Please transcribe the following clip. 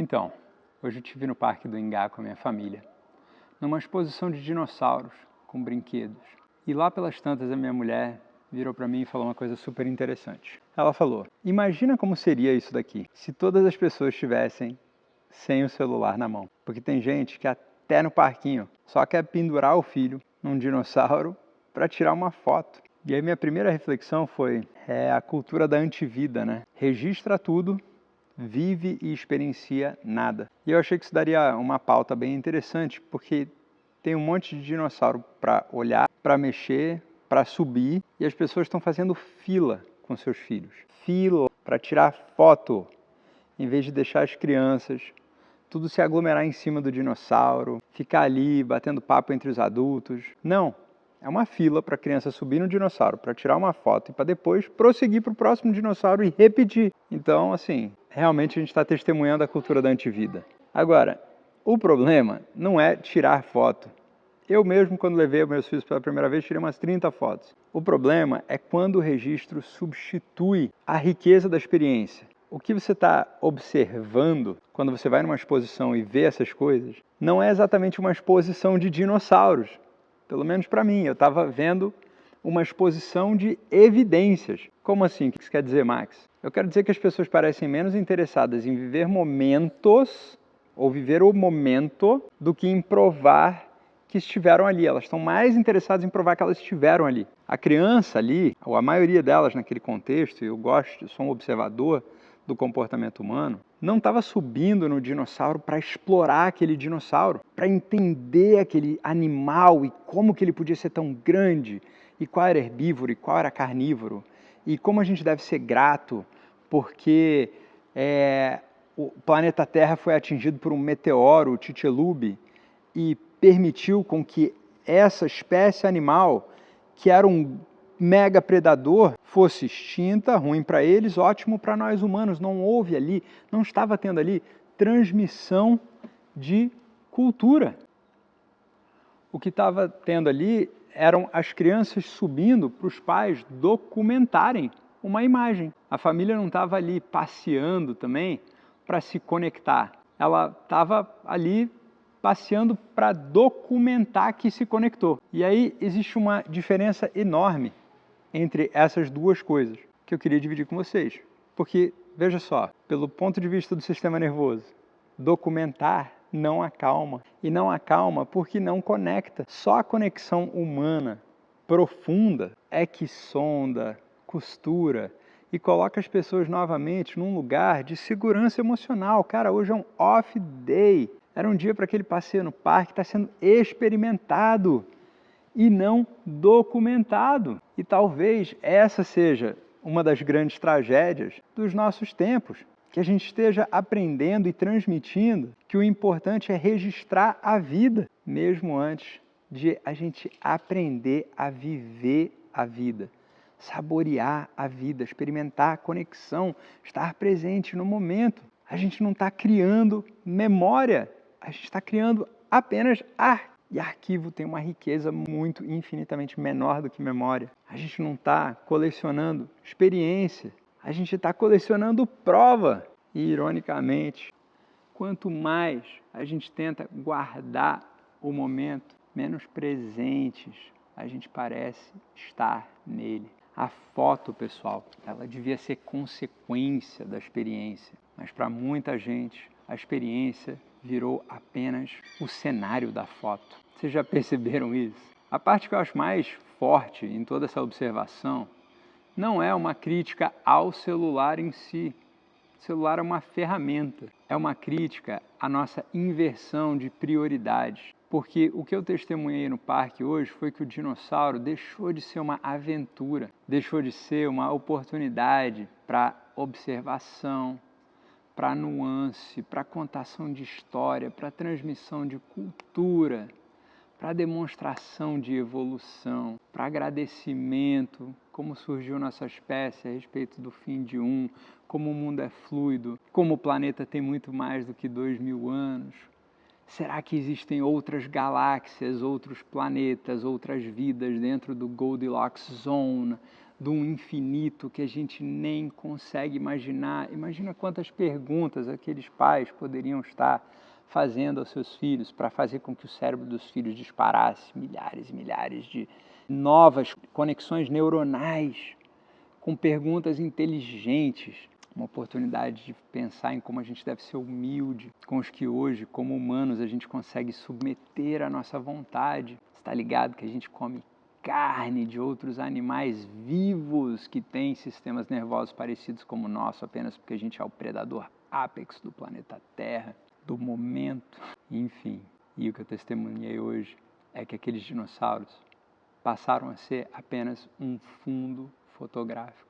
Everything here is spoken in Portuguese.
Então, hoje eu estive no Parque do Ingá com a minha família, numa exposição de dinossauros com brinquedos. E lá pelas tantas a minha mulher virou para mim e falou uma coisa super interessante. Ela falou: imagina como seria isso daqui, se todas as pessoas estivessem sem o celular na mão. Porque tem gente que até no parquinho só quer pendurar o filho num dinossauro para tirar uma foto. E aí minha primeira reflexão foi, a cultura da antivida, né? Registra tudo, vive e experiencia nada. E eu achei que isso daria uma pauta bem interessante, porque tem um monte de dinossauro para olhar, para mexer, para subir, e as pessoas estão fazendo fila com seus filhos. Fila para tirar foto, em vez de deixar as crianças tudo se aglomerar em cima do dinossauro, ficar ali batendo papo entre os adultos. Não, é uma fila para a criança subir no dinossauro, para tirar uma foto e para depois prosseguir para o próximo dinossauro e repetir. Então, assim, realmente a gente está testemunhando a cultura da antivida. Agora, o problema não é tirar foto. Eu mesmo, quando levei meus filhos pela primeira vez, tirei umas 30 fotos. O problema é quando o registro substitui a riqueza da experiência. O que você está observando quando você vai numa exposição e vê essas coisas, não é exatamente uma exposição de dinossauros. Pelo menos para mim, eu estava vendo uma exposição de evidências. Como assim? O que isso quer dizer, Max? Eu quero dizer que as pessoas parecem menos interessadas em viver momentos, ou viver o momento, do que em provar que estiveram ali. Elas estão mais interessadas em provar que elas estiveram ali. A criança ali, ou a maioria delas naquele contexto, eu sou um observador do comportamento humano, não estava subindo no dinossauro para explorar aquele dinossauro, para entender aquele animal e como que ele podia ser tão grande, e qual era herbívoro e qual era carnívoro, e como a gente deve ser grato porque o planeta Terra foi atingido por um meteoro, o Chicxulub, e permitiu com que essa espécie animal, que era um mega predador, fosse extinta, ruim para eles, ótimo para nós humanos. Não houve ali, não estava tendo ali transmissão de cultura. O que estava tendo ali eram as crianças subindo para os pais documentarem uma imagem. A família não estava ali passeando também para se conectar. Ela estava ali passeando para documentar que se conectou. E aí existe uma diferença enorme entre essas duas coisas que eu queria dividir com vocês. Porque, veja só, pelo ponto de vista do sistema nervoso, documentar não acalma. E não acalma porque não conecta. Só a conexão humana profunda é que sonda, costura e coloca as pessoas novamente num lugar de segurança emocional. Cara, hoje é um off day. Era um dia para aquele passeio no parque, está sendo experimentado e não documentado. E talvez essa seja uma das grandes tragédias dos nossos tempos, que a gente esteja aprendendo e transmitindo que o importante é registrar a vida, mesmo antes de a gente aprender a viver a vida, saborear a vida, experimentar a conexão, estar presente no momento. A gente não está criando memória, a gente está criando apenas arquivo. E arquivo tem uma riqueza muito, infinitamente menor do que memória. A gente não está colecionando experiência, a gente está colecionando prova. E, ironicamente, quanto mais a gente tenta guardar o momento, menos presentes a gente parece estar nele. A foto, pessoal, ela devia ser consequência da experiência, mas para muita gente a experiência virou apenas o cenário da foto. Vocês já perceberam isso? A parte que eu acho mais forte em toda essa observação não é uma crítica ao celular em si. O celular é uma ferramenta, é uma crítica à nossa inversão de prioridades. Porque o que eu testemunhei no parque hoje foi que o dinossauro deixou de ser uma aventura, deixou de ser uma oportunidade para observação, para nuance, para contação de história, para transmissão de cultura, para demonstração de evolução, para agradecimento, como surgiu nossa espécie a respeito do fim de um, como o mundo é fluido, como o planeta tem muito mais do que 2000 anos. Será que existem outras galáxias, outros planetas, outras vidas dentro do Goldilocks Zone, de um infinito que a gente nem consegue imaginar. Imagina quantas perguntas aqueles pais poderiam estar fazendo aos seus filhos para fazer com que o cérebro dos filhos disparasse milhares e milhares de novas conexões neuronais com perguntas inteligentes. Uma oportunidade de pensar em como a gente deve ser humilde com os que hoje, como humanos, a gente consegue submeter a nossa vontade. Está ligado que a gente come carne de outros animais vivos que têm sistemas nervosos parecidos como o nosso, apenas porque a gente é o predador apex do planeta Terra, do momento, enfim. E o que eu testemunhei hoje é que aqueles dinossauros passaram a ser apenas um fundo fotográfico